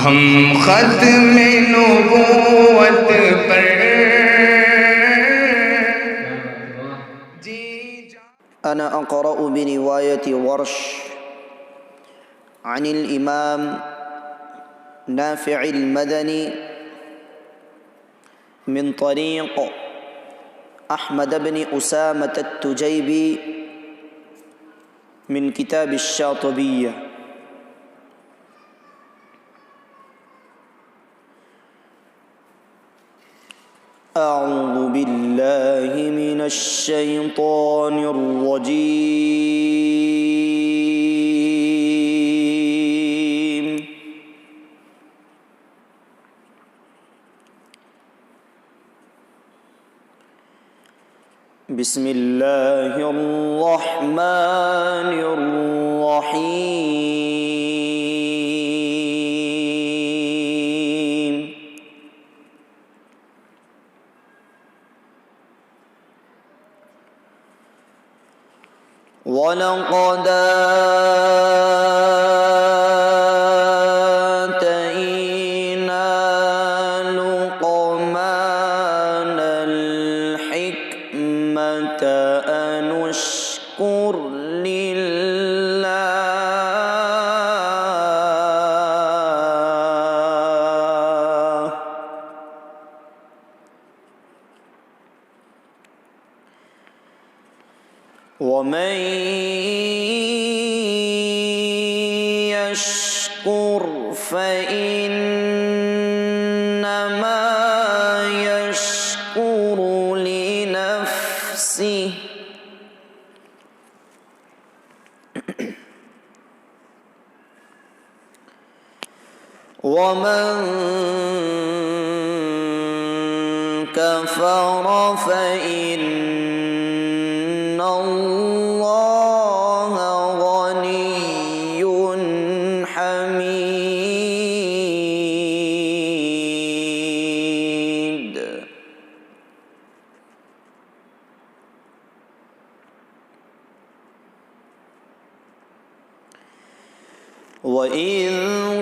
हम खत्म नबूवत पर जी أنا أقرأ برواية ورش عن الإمام نافع المدني من طريق أحمد بن أسامة التجيبي من كتاب الشاطبية. أعوذ بالله من الشيطان الرجيم. بسم الله الرحمن الرحيم. ولقد آتينا لقمان الحكمة أن اشكر لله ومن يشكر فإنما يشكر لنفسه ومن كفر فإن الله غني حميد. وإذ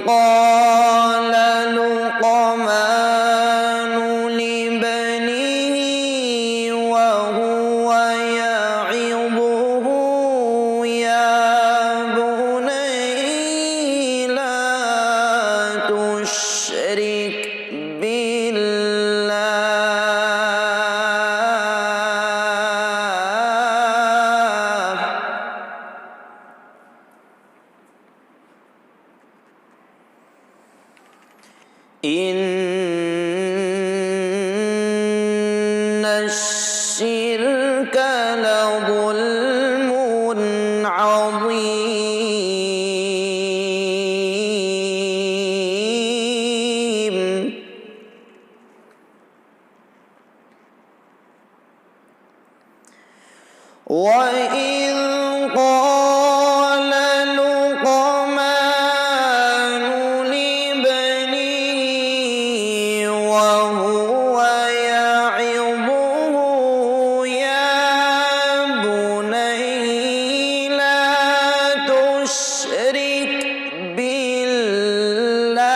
قال لقمان لابنه وهو يعظه يا بني لا تشرك بالله إن الشرك لظلم عظيم. وإذ قال لقمان لابنه وهو يعظه يا بني لا تشرك بالله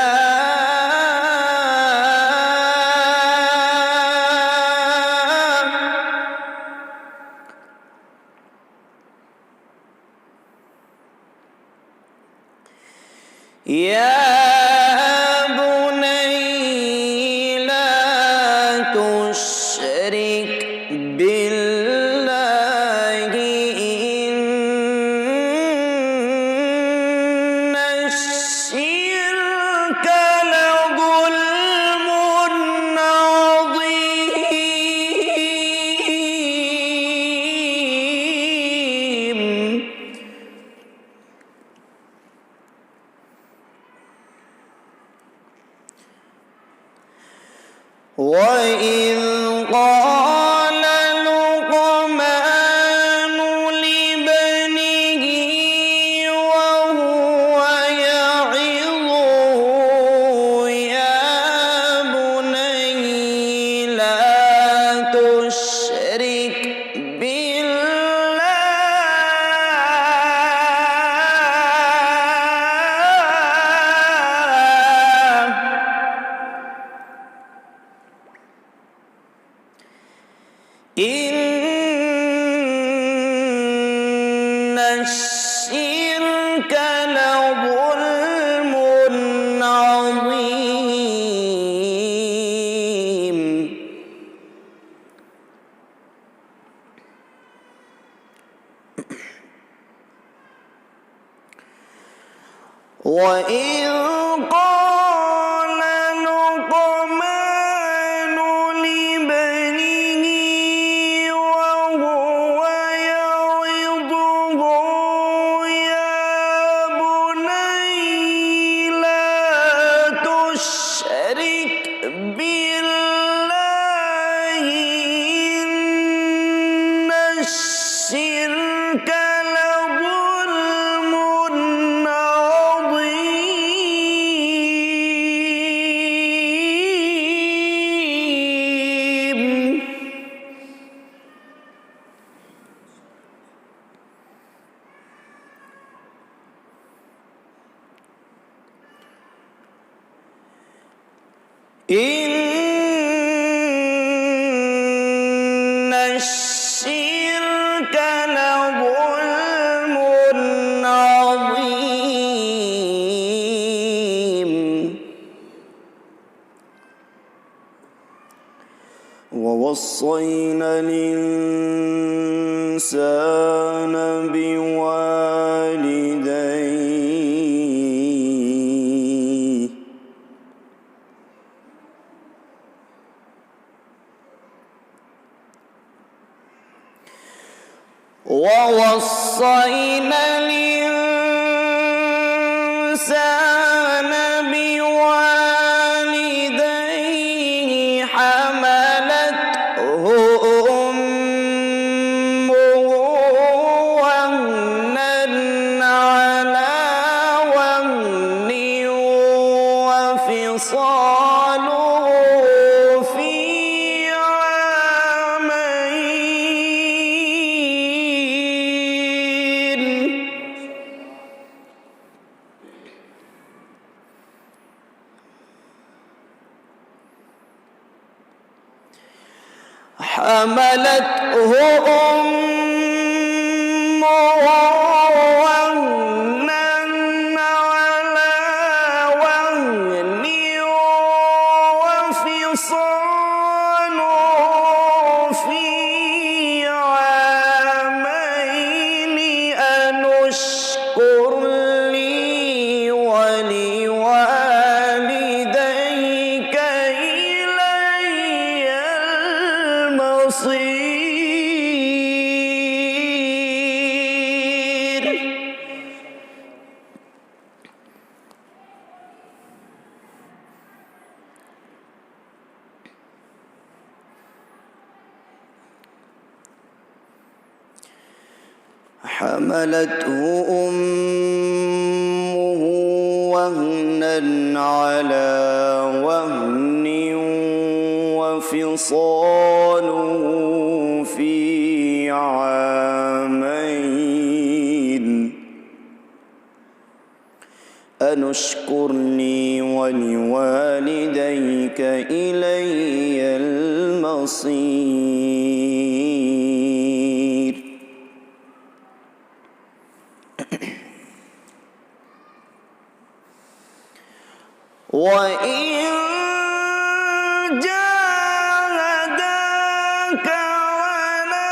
يا بني لا تشرك بالله إن الشرك لظلم عظيم. وإذ قال لقمان لابنه وهو يعظه يا بني لا تشرك بالله وإذ قال لقمان لابنه وهو يعظه يا بني لا تشرك بالله إن الشرك لظلم عظيم. إن الشرك لظلم عظيم. ووصينا الإنسان بوالديه ووصينا الإنسان بوالديه حملته أمه وهنا على وهن وفصاله في عامين. حملته أمه وهنا على وهن وفصاله في عامين أن اشكر لي ولوالديك إلي المصير. حملته أمه وهنا على وهن وفصاله في عامين أن اشكر لي ولوالديك إلي المصير. وإن جاهداك على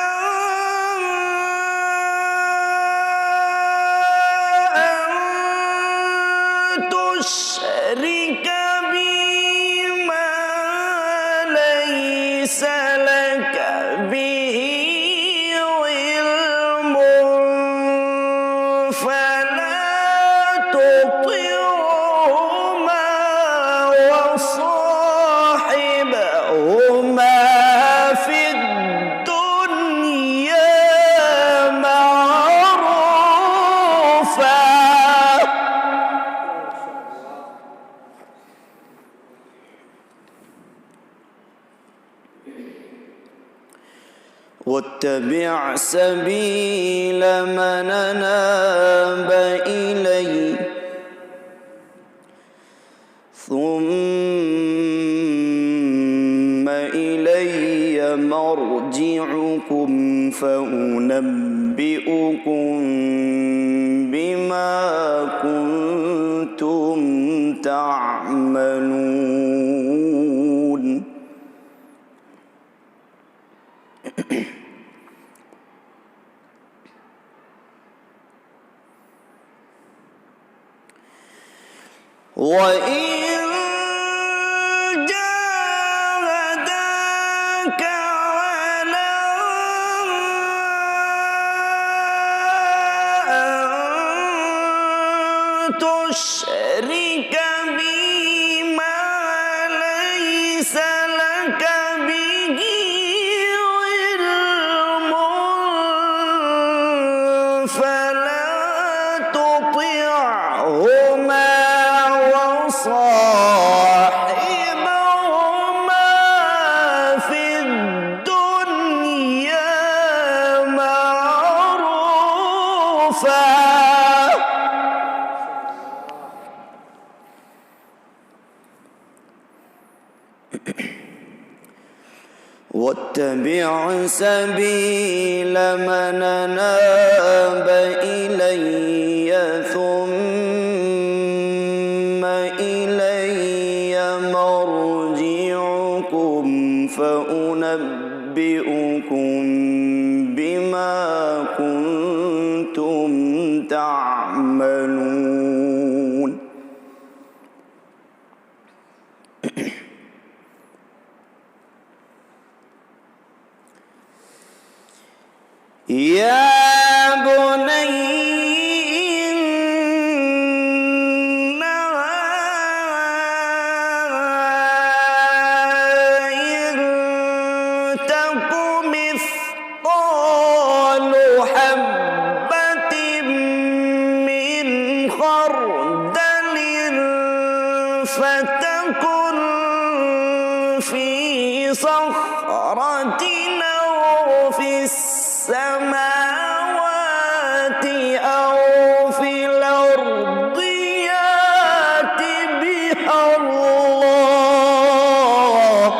أن تشرك بي ما ليس لك به علم فلا تطعهما وصاحبهما في الدنيا معروفا. واتبع سبيل من أناب إلي ثم إلي مرجعكم فأنبئكم بما كنتم تعملون. وإن جاهداك على أن تشرك بي ما ليس لك به علم فلا تطعهما وصاحبهما في الدنيا معروفا واتبع سبيل من أناب إلي ثم إلي مرجعكم فأنبئكم بما كنتم تعملون يا بني إنها إن تك مثقال حبة من خردل فتكن في صخرة أو في السماوات أو في الأرض يأت بها الله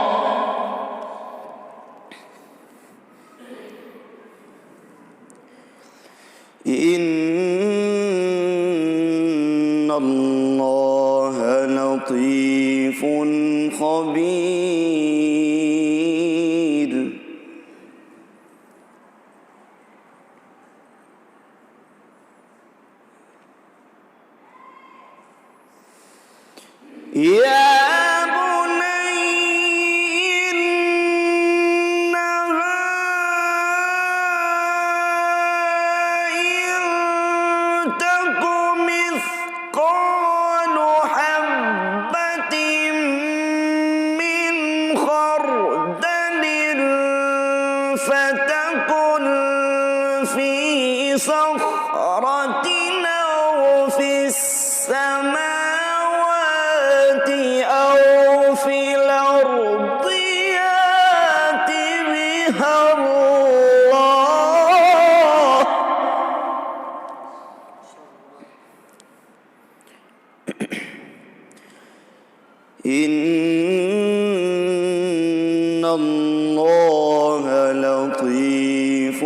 إن الله لطيف خبير يا بني إنها إن تك مثقال حبة من خردل فتكن في صخرة أو في السماوات أو في الأرض يأت بها الله إن الله لطيف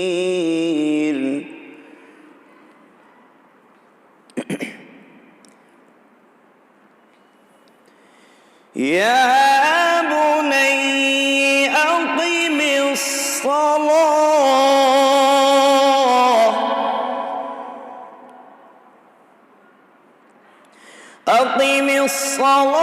خبير يا بني أقم الصلاة أقم الصلاة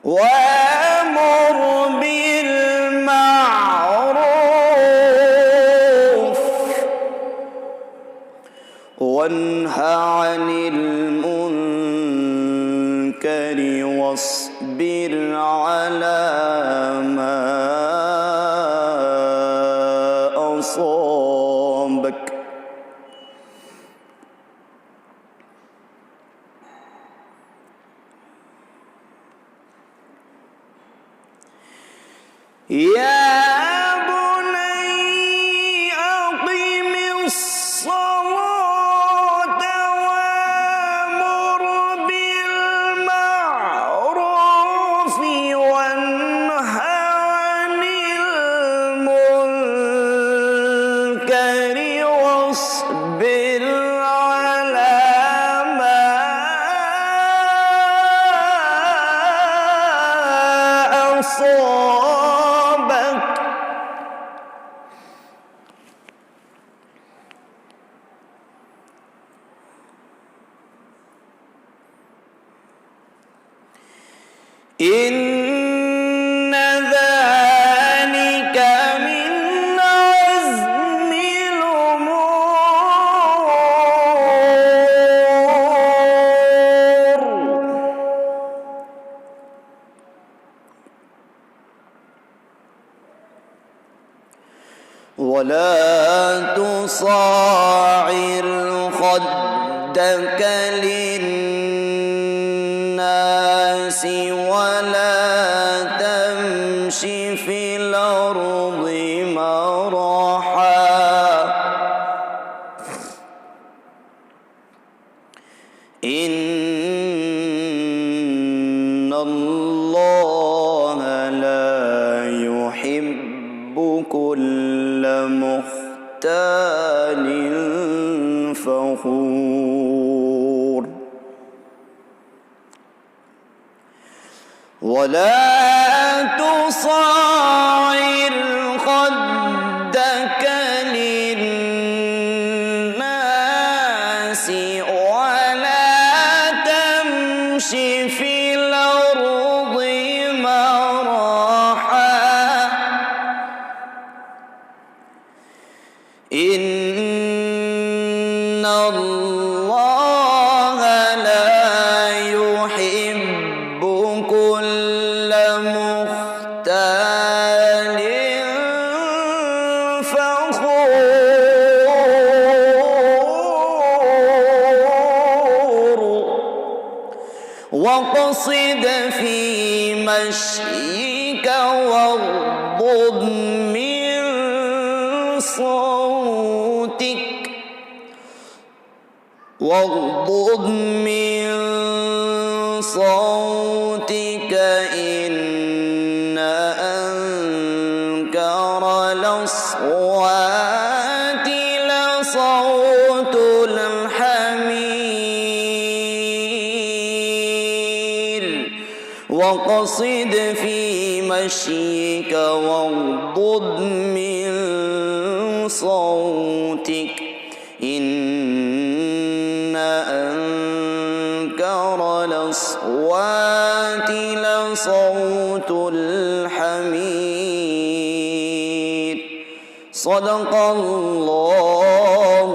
وأمر بالمعروف وانه عن المنكر واصبر على ما أصابك يا بني أقم الصلاة وأمر بالمعروف وانه عن المنكر واصبر على ما أصابك إن ذلك من عزم الأمور ولا تصاعر خدك للناس ولا تمش في الأرض مرحا إن الله لا يحب كل مختال فخور ولا تصاعر خدك للناس ولا تمش في الأرض مرحا إن الله لا يحب كل مختال فخور واقصد في مشيك واغضض من صوتك إن أنكر الأصوات لصوت الحمير واقصد في مشيك واغضض من صوتك إن أنكر الأصوات لصوت الحمير صدق الله